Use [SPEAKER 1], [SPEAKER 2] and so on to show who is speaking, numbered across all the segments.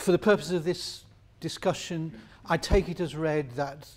[SPEAKER 1] For the purpose of this discussion, I take it as read that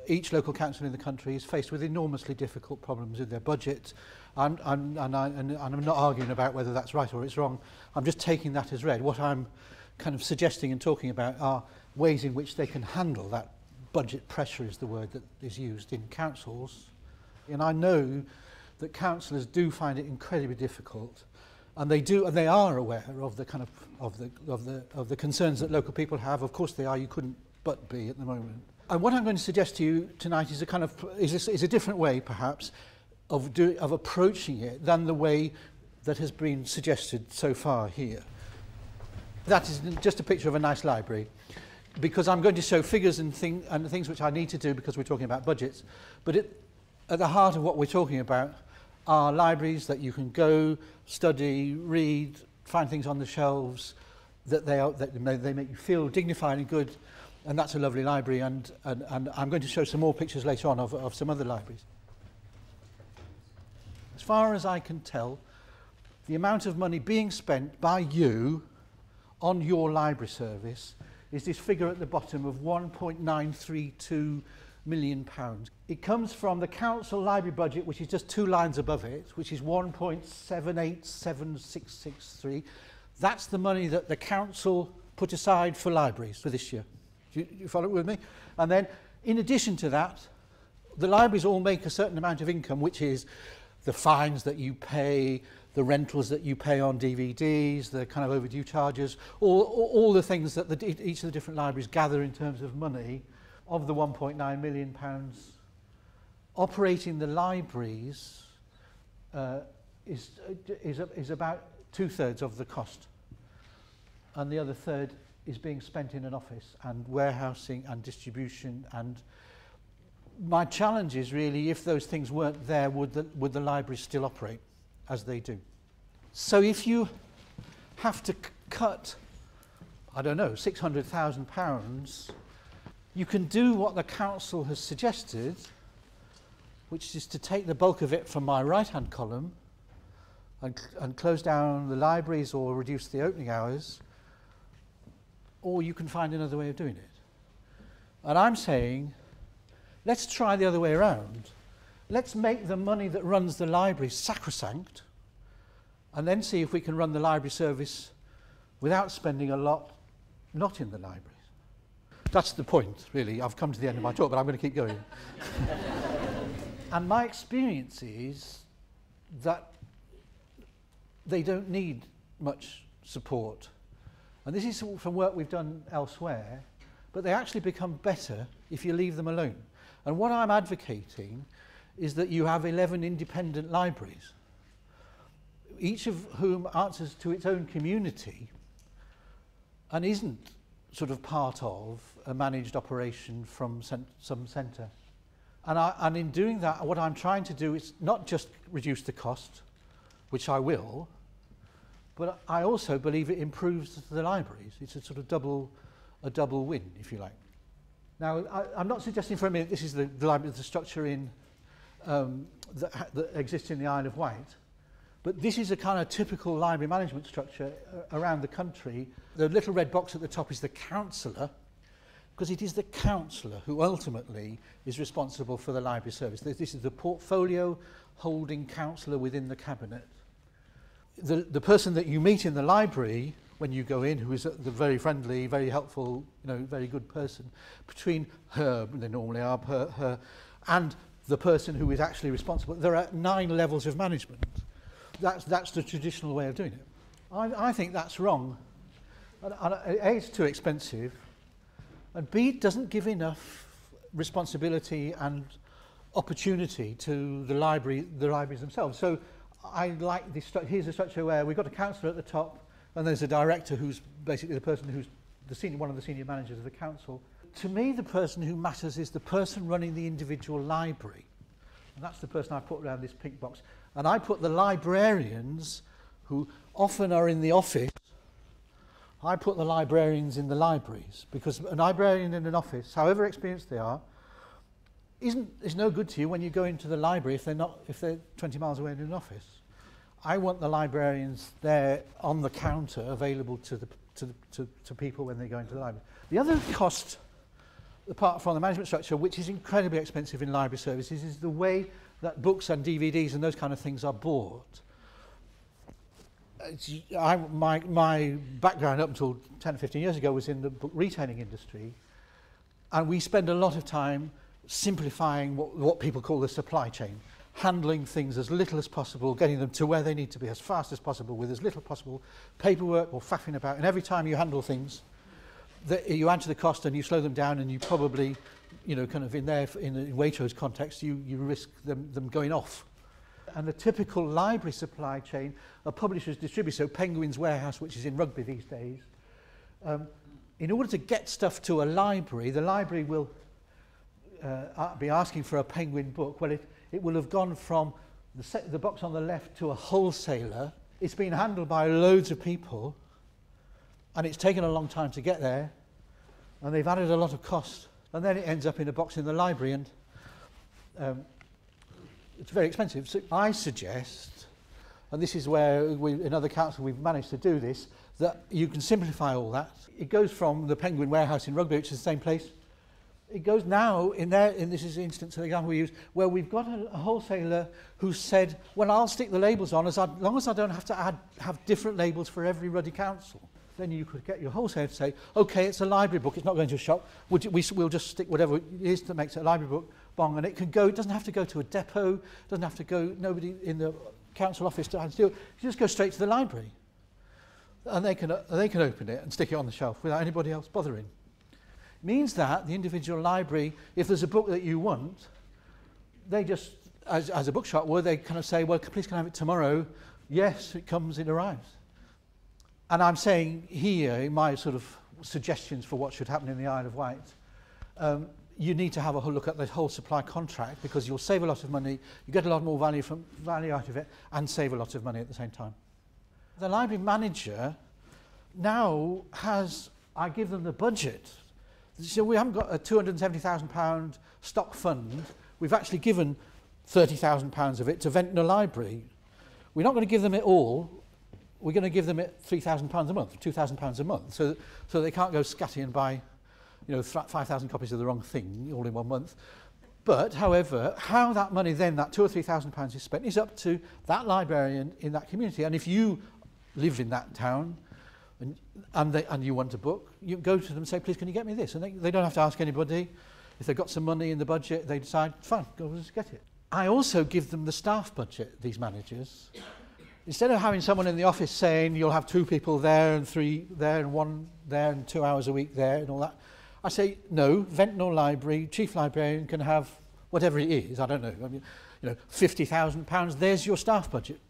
[SPEAKER 1] each local council in the country is faced with enormously difficult problems with their budget, and I'm not arguing about whether that's right or it's wrong. I'm just taking that as read. What I'm kind of suggesting and talking about are ways in which they can handle that. Budget pressure is the word that is used in councils, and I know that councillors do find it incredibly difficult, and they are aware of the kind of the concerns that local people have. Of course they are. You couldn't but be at the moment. And what I'm going to suggest to you tonight is a different way, perhaps, of approaching it than the way that has been suggested so far here. That is just a picture of a nice library, because I'm going to show figures and things which I need to do because we're talking about budgets. But at the heart of what we're talking about are libraries that you can go, study, read, find things on the shelves that they make you feel dignified and good, and that's a lovely library. And I'm going to show some more pictures later on of some other libraries. As far as I can tell, the amount of money being spent by you on your library service is this figure at the bottom of £1.932 million. It comes from the council library budget, which is just 2 lines above it, which is 1.787663. That's the money that the council put aside for libraries for this year. Do you follow with me? And then, in addition to that, the libraries all make a certain amount of income, which is the fines that you pay, the rentals that you pay on DVDs, the kind of overdue charges, all the things that each of the different libraries gather in terms of money. Of the £1.9 million, operating the libraries is about 2/3 of the cost, and the other third is being spent in an office and warehousing and distribution. And my challenge is really, if those things weren't there, would the libraries still operate as they do? So if you have to cut, I don't know, £600,000, you can do what the council has suggested, which is to take the bulk of it from my right-hand column and close down the libraries or reduce the opening hours, or you can find another way of doing it. And I'm saying, let's try the other way around. Let's make the money that runs the library sacrosanct, and then see if we can run the library service without spending a lot not in the libraries. That's the point, really. I've come to the end of my talk, but I'm going to keep going. And my experience is that they don't need much support. And this is from work we've done elsewhere, but they actually become better if you leave them alone. And what I'm advocating is that you have 11 independent libraries, each of whom answers to its own community and isn't sort of part of a managed operation from some centre. And in doing that, what I'm trying to do is not just reduce the cost, which I will, but I also believe it improves the libraries. It's a sort of double win, if you like. Now, I'm not suggesting for a minute this is the library, the structure in that exists in the Isle of Wight, but this is a kind of typical library management structure around the country. The little red box at the top is the councillor, because it is the councillor who ultimately is responsible for the library service. This is the portfolio holding councillor within the cabinet. The person that you meet in the library when you go in, who is the very friendly, very helpful, very good person, between her, they normally are, her and the person who is actually responsible, there are 9 levels of management. That's the traditional way of doing it. I think that's wrong. And A, it's too expensive, and B, it doesn't give enough responsibility and opportunity to the libraries themselves. So I like this here's a structure where we've got a councillor at the top, and there's a director who's basically the person who's one of the senior managers of the council. To me, the person who matters is the person running the individual library. And that's the person I put around this pink box. And I put the librarians, who often are in the office, I put the librarians in the libraries, because a librarian in an office, however experienced they are, is no good to you when you go into the library if they're 20 miles away in an office. I want the librarians there on the counter, available to to people when they go into the library. The other cost, apart from the management structure, which is incredibly expensive in library services, is the way that books and DVDs and those kind of things are bought. My background up until 10 or 15 years ago was in the book retailing industry, and we spend a lot of time simplifying what people call the supply chain, handling things as little as possible, getting them to where they need to be as fast as possible with as little possible paperwork or faffing about. And every time you handle things, you add to the cost and you slow them down, and you probably, you know, kind of in Waitrose context, you risk them going off. And the typical library supply chain, a publisher's distributor, so Penguin's Warehouse, which is in Rugby these days, in order to get stuff to a library, the library will be asking for a Penguin book. Well, it will have gone from the box on the left to a wholesaler. It's been handled by loads of people, and it's taken a long time to get there, and they've added a lot of cost. And then it ends up in a box in the library, and it's very expensive. So I suggest, and this is where in other councils we've managed to do this, that you can simplify all that. It goes from the Penguin Warehouse in Rugby, which is the same place. It goes now in this is the instance, the example we use, where we've got a wholesaler who said, well, I'll stick the labels on as long as I don't have to have different labels for every ruddy council. Then you could get your wholesaler to say, okay, it's a library book, it's not going to a shop, we'll just stick whatever it is that makes it a library book, bong, and it can go, it doesn't have to go to a depot, doesn't have to go, nobody in the council office to do it, you just go straight to the library. And they can open it and stick it on the shelf without anybody else bothering. It means that the individual library, if there's a book that you want, they just, as a bookshop would, they kind of say, well, please can I have it tomorrow? Yes, it comes, it arrives. And I'm saying here, in my sort of suggestions for what should happen in the Isle of Wight, you need to have a whole look at the whole supply contract, because you'll save a lot of money, you get a lot more value out of it, and save a lot of money at the same time. The library manager now has, I give them the budget. So we haven't got a £270,000 stock fund. We've actually given £30,000 of it to Ventnor Library. We're not going to give them it all. We're going to give them it £3,000 a month, £2,000 a month, so they can't go scatty and buy, you know, 5,000 copies of the wrong thing all in 1 month. But, however, how that money then, that £2,000 or £3,000 is spent, is up to that librarian in that community. And if you live in that town and you want a book, you go to them and say, please, can you get me this? And they don't have to ask anybody. If they've got some money in the budget, they decide, fine, go just get it. I also give them the staff budget, these managers. Instead of having someone in the office saying you'll have 2 people there and 3 there and 1 there and 2 hours a week there and all that, I say, no, Ventnor Library, chief librarian can have whatever it is, I don't know, I mean, you know, £50,000, there's your staff budget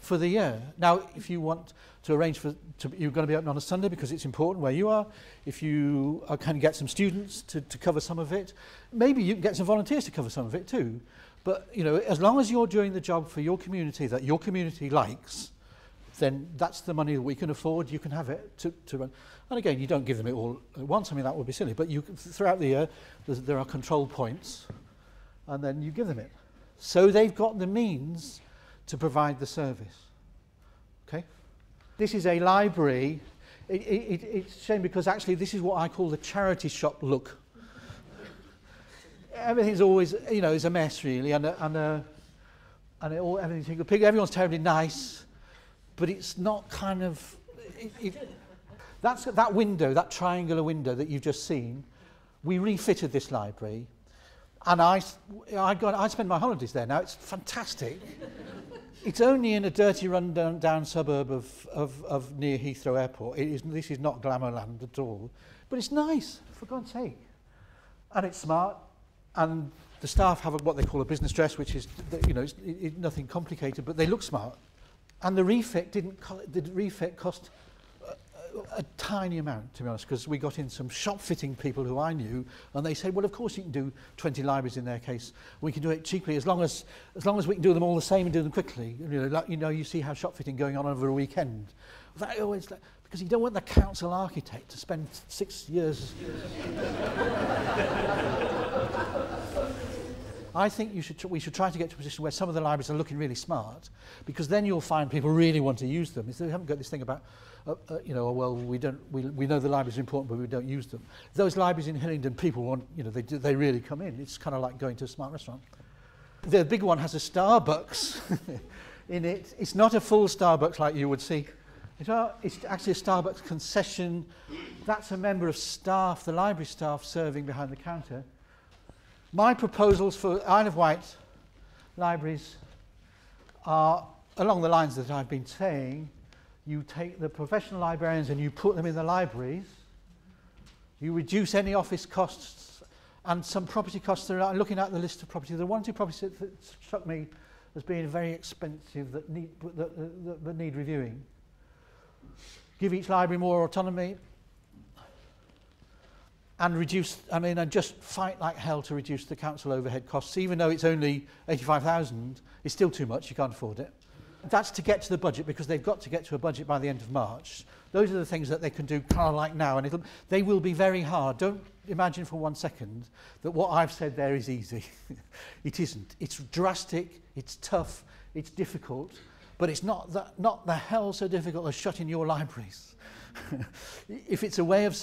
[SPEAKER 1] for the year. Now, if you want to arrange you're going to be open on a Sunday because it's important where you are, if you can get some students to cover some of it, maybe you can get some volunteers to cover some of it too. But, you know, as long as you're doing the job for your community that your community likes, then that's the money that we can afford, you can have it to run. And again, you don't give them it all at once, I mean, that would be silly, but you throughout the year, there are control points, and then you give them it. So they've got the means to provide the service. Okay? This is a library. It's a shame because actually this is what I call the charity shop look. Everything's always, you know, is a mess really, everything's everyone's terribly nice, but it's not kind of. That window, that triangular window that you've just seen, we refitted this library, and I spend my holidays there now. It's fantastic. It's only in a dirty, run-down suburb of near Heathrow Airport. This is not Glamourland at all, but it's nice, for God's sake, and it's smart. And the staff have what they call a business dress, which is, you know, it's nothing complicated, but they look smart. And the refit cost a tiny amount, to be honest, because we got in some shop fitting people who I knew, and they said, well, of course you can do 20 libraries in their case. We can do it cheaply as long as we can do them all the same and do them quickly. You see how shop fitting going on over a weekend. That always, because you don't want the council architect to spend 6 years. I think we should try to get to a position where some of the libraries are looking really smart, because then you'll find people really want to use them. They haven't got this thing about, you know, well, we know the libraries are important, but we don't use them. Those libraries in Hillingdon, people want, you know, they really come in. It's kind of like going to a smart restaurant. The big one has a Starbucks in it. It's not a full Starbucks like you would see. It's actually a Starbucks concession. That's a member of staff, the library staff, serving behind the counter. My proposals for Isle of Wight libraries are along the lines that I've been saying. You take the professional librarians and you put them in the libraries. You reduce any office costs and some property costs. I'm looking at the list of properties. The one or two properties that struck me as being very expensive that need reviewing. Give each library more autonomy and reduce, and just fight like hell to reduce the council overhead costs. Even though it's only 85,000, it's still too much, you can't afford it. That's to get to the budget, because they've got to get to a budget by the end of March. Those are the things that they can do kind of like now, and they will be very hard. Don't imagine for 1 second that what I've said there is easy. It isn't. It's drastic, it's tough, it's difficult, but it's not the hell so difficult as shutting your libraries. If it's a way of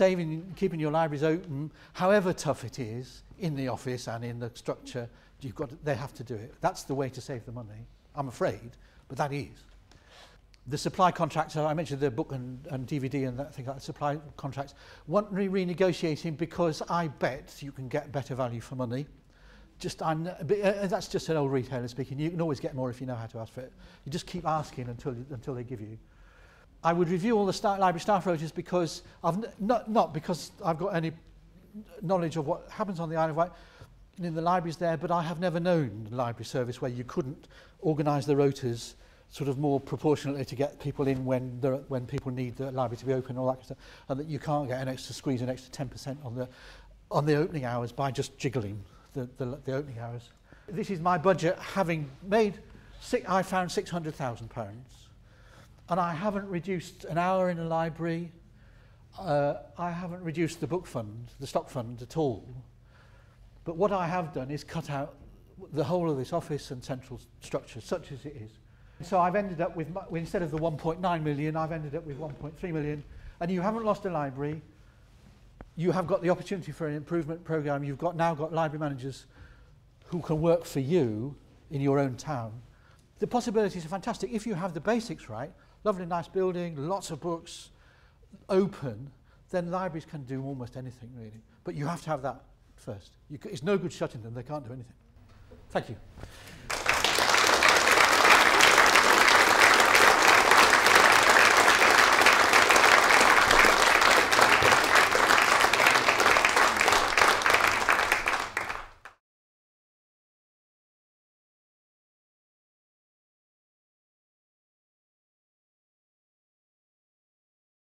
[SPEAKER 1] keeping your libraries open, however tough it is, in the office and in the structure, they have to do it. That's the way to save the money, I'm afraid, but that is. The supply contracts, I mentioned the book and DVD and that thing like that, supply contracts, want renegotiating, because I bet you can get better value for money. That's just an old retailer speaking. You can always get more if you know how to ask for it. You just keep asking until they give you. I would review all the library staff rotas, because not because I've got any knowledge of what happens on the Isle of Wight in the libraries there, but I have never known a library service where you couldn't organise the rotas sort of more proportionately to get people in when people need the library to be open and all that kind of stuff, and that you can't get an extra 10% on the opening hours by just jiggling the opening hours. This is my budget, having made, I found £600,000, and I haven't reduced an hour in a library. I haven't reduced the book fund, the stock fund at all. But what I have done is cut out the whole of this office and central structure, such as it is. So I've ended up with, instead of the 1.9 million, I've ended up with 1.3 million. And you haven't lost a library. You have got the opportunity for an improvement programme. You've now got library managers who can work for you in your own town. The possibilities are fantastic. If you have the basics right, lovely nice building, lots of books, open, then libraries can do almost anything really. But you have to have that first. It's no good shutting them, they can't do anything. Thank you.